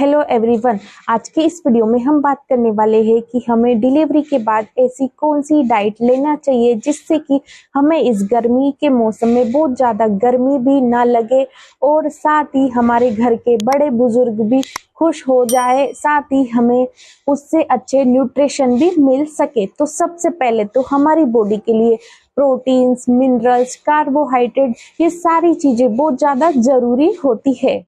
Hello everyone. आज के इस वीडियो में हम बात करने वाले हैं कि हमें डिलीवरी के बाद ऐसी कौन सी डाइट लेना चाहिए जिससे कि हमें इस गर्मी के मौसम में बहुत ज़्यादा गर्मी भी ना लगे और साथ ही हमारे घर के बड़े बुजुर्ग भी खुश हो जाए, साथ ही हमें उससे अच्छे न्यूट्रिशन भी मिल सके। तो सबसे पहले तो हमारी बॉडी के लिए प्रोटीन्स, मिनरल्स, कार्बोहाइड्रेट ये सारी चीज़ें बहुत ज़्यादा ज़रूरी होती है।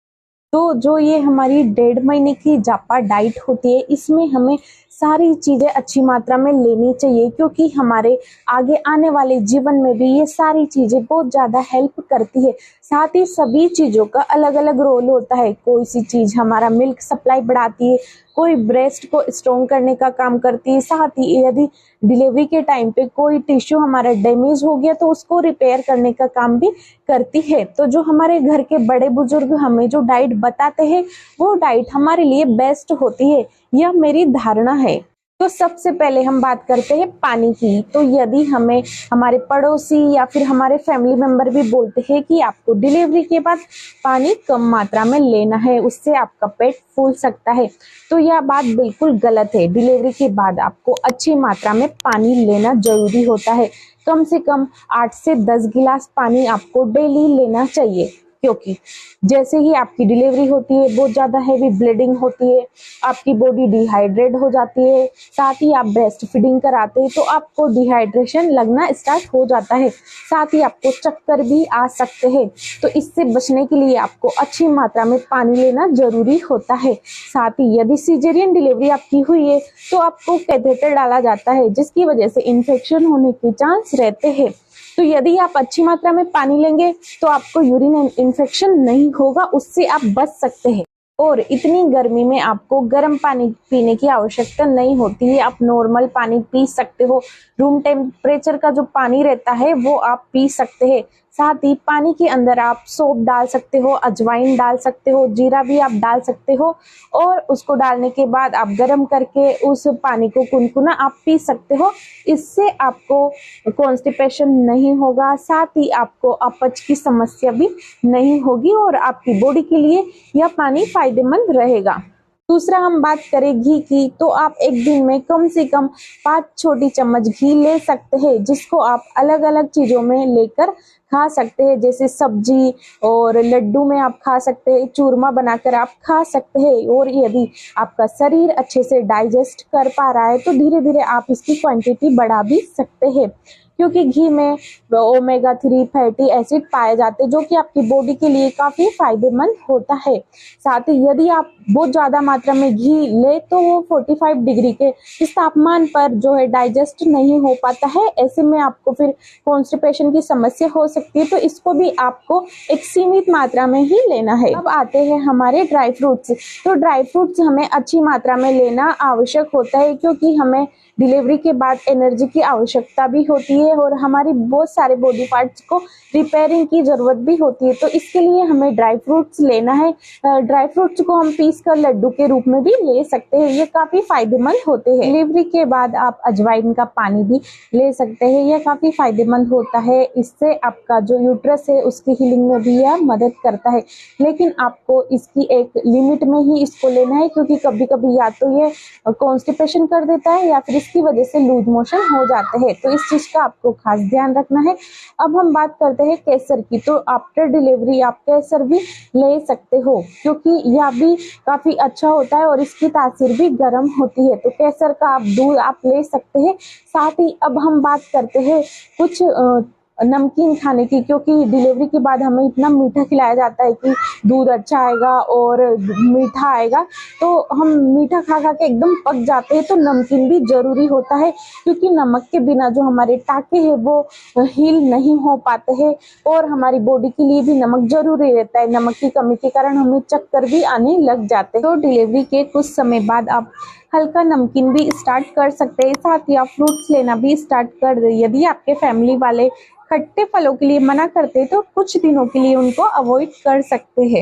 तो जो ये हमारी 1.5 महीने की जापा डाइट होती है, इसमें हमें सारी चीज़ें अच्छी मात्रा में लेनी चाहिए क्योंकि हमारे आगे आने वाले जीवन में भी ये सारी चीज़ें बहुत ज़्यादा हेल्प करती है। साथ ही सभी चीज़ों का अलग अलग रोल होता है। कोई सी चीज़ हमारा मिल्क सप्लाई बढ़ाती है, कोई ब्रेस्ट को स्ट्रॉन्ग करने का काम करती है। साथ ही यदि डिलीवरी के टाइम पे कोई टिश्यू हमारा डैमेज हो गया तो उसको रिपेयर करने का काम भी करती है। तो जो हमारे घर के बड़े बुजुर्ग हमें जो डाइट बताते हैं वो डाइट हमारे लिए बेस्ट होती है, यह मेरी धारणा है। तो सबसे पहले हम बात करते हैं पानी की। तो यदि हमें हमारे पड़ोसी या फिर हमारे फैमिली मेंबर भी बोलते हैं कि आपको डिलीवरी के बाद पानी कम मात्रा में लेना है, उससे आपका पेट फूल सकता है, तो यह बात बिल्कुल गलत है। डिलीवरी के बाद आपको अच्छी मात्रा में पानी लेना जरूरी होता है। कम से कम 8 से 10 गिलास पानी आपको डेली लेना चाहिए क्योंकि जैसे ही आपकी डिलीवरी होती है बहुत ज़्यादा हैवी ब्लीडिंग होती है, आपकी बॉडी डिहाइड्रेट हो जाती है। साथ ही आप ब्रेस्ट फीडिंग कराते हैं तो आपको डिहाइड्रेशन लगना स्टार्ट हो जाता है, साथ ही आपको चक्कर भी आ सकते हैं। तो इससे बचने के लिए आपको अच्छी मात्रा में पानी लेना जरूरी होता है। साथ ही यदि सिजेरियन डिलीवरी आपकी हुई है तो आपको कैथेटर डाला जाता है जिसकी वजह से इन्फेक्शन होने के चांस रहते हैं। तो यदि आप अच्छी मात्रा में पानी लेंगे तो आपको यूरिन इन्फेक्शन नहीं होगा, उससे आप बच सकते हैं। और इतनी गर्मी में आपको गर्म पानी पीने की आवश्यकता नहीं होती है, आप नॉर्मल पानी पी सकते हो। रूम टेम्परेचर का जो पानी रहता है वो आप पी सकते हैं। साथ ही पानी के अंदर आप सौंफ डाल सकते हो, अजवाइन डाल सकते हो, जीरा भी आप डाल सकते हो और उसको डालने के बाद आप गर्म करके उस पानी को कुनकुना आप पी सकते हो। इससे आपको कॉन्स्टिपेशन नहीं होगा, साथ ही आपको अपच की समस्या भी नहीं होगी और आपकी बॉडी के लिए यह पानी फायदेमंद रहेगा। दूसरा हम बात करें घी की, तो आप एक दिन में कम से कम 5 छोटी चम्मच घी ले सकते हैं जिसको आप अलग अलग चीज़ों में लेकर खा सकते हैं, जैसे सब्जी और लड्डू में आप खा सकते हैं, चूरमा बनाकर आप खा सकते हैं। और यदि आपका शरीर अच्छे से डाइजेस्ट कर पा रहा है तो धीरे धीरे आप इसकी क्वांटिटी बढ़ा भी सकते हैं क्योंकि घी में ओमेगा 3 फैटी एसिड पाए जाते हैं जो कि आपकी बॉडी के लिए काफ़ी फायदेमंद होता है। साथ ही यदि आप बहुत ज़्यादा मात्रा में घी ले तो वो 45 डिग्री के इस तापमान पर जो है डाइजेस्ट नहीं हो पाता है, ऐसे में आपको फिर कॉन्स्टिपेशन की समस्या हो सकती है। तो इसको भी आपको एक सीमित मात्रा में ही लेना है। अब आते हैं हमारे ड्राई फ्रूट्स। तो ड्राई फ्रूट्स हमें अच्छी मात्रा में लेना आवश्यक होता है क्योंकि हमें डिलीवरी के बाद एनर्जी की आवश्यकता भी होती है और हमारी बहुत सारे बॉडी पार्ट्स को रिपेयरिंग की ज़रूरत भी होती है। तो इसके लिए हमें ड्राई फ्रूट्स लेना है। ड्राई फ्रूट्स को हम पीस कर लड्डू के रूप में भी ले सकते हैं, ये काफ़ी फायदेमंद होते हैं। डिलीवरी के बाद आप अजवाइन का पानी भी ले सकते हैं, यह काफ़ी फायदेमंद होता है। इससे आपका जो यूट्रस है उसकी हीलिंग में भी यह मदद करता है, लेकिन आपको इसकी एक लिमिट में ही इसको लेना है क्योंकि कभी कभी या तो ये कॉन्स्टिपेशन कर देता है या फिर इसकी वजह से लूज मोशन हो जाते हैं। तो इस चीज़ का आपको खास ध्यान रखना है। अब हम बात करते हैं केसर की। तो आफ्टर डिलीवरी आप केसर भी ले सकते हो क्योंकि यह भी काफ़ी अच्छा होता है और इसकी तासीर भी गर्म होती है। तो केसर का आप दूध आप ले सकते हैं। साथ ही अब हम बात करते हैं कुछ नमकीन खाने की, क्योंकि डिलीवरी के बाद हमें इतना मीठा खिलाया जाता है कि दूध अच्छा आएगा और मीठा आएगा, तो हम मीठा खा खा के एकदम पक जाते हैं। तो नमकीन भी ज़रूरी होता है क्योंकि नमक के बिना जो हमारे टाँके हैं वो हील नहीं हो पाते हैं और हमारी बॉडी के लिए भी नमक जरूरी रहता है। नमक की कमी के कारण हमें चक्कर भी आने लग जाते हैं। तो डिलीवरी के कुछ समय बाद आप हल्का नमकीन भी स्टार्ट कर सकते हैं, साथ ही आप फ्रूट्स लेना भी स्टार्ट कर दें। यदि आपके फैमिली वाले खट्टे फलों के लिए मना करते हैं तो कुछ दिनों के लिए उनको अवॉइड कर सकते हैं।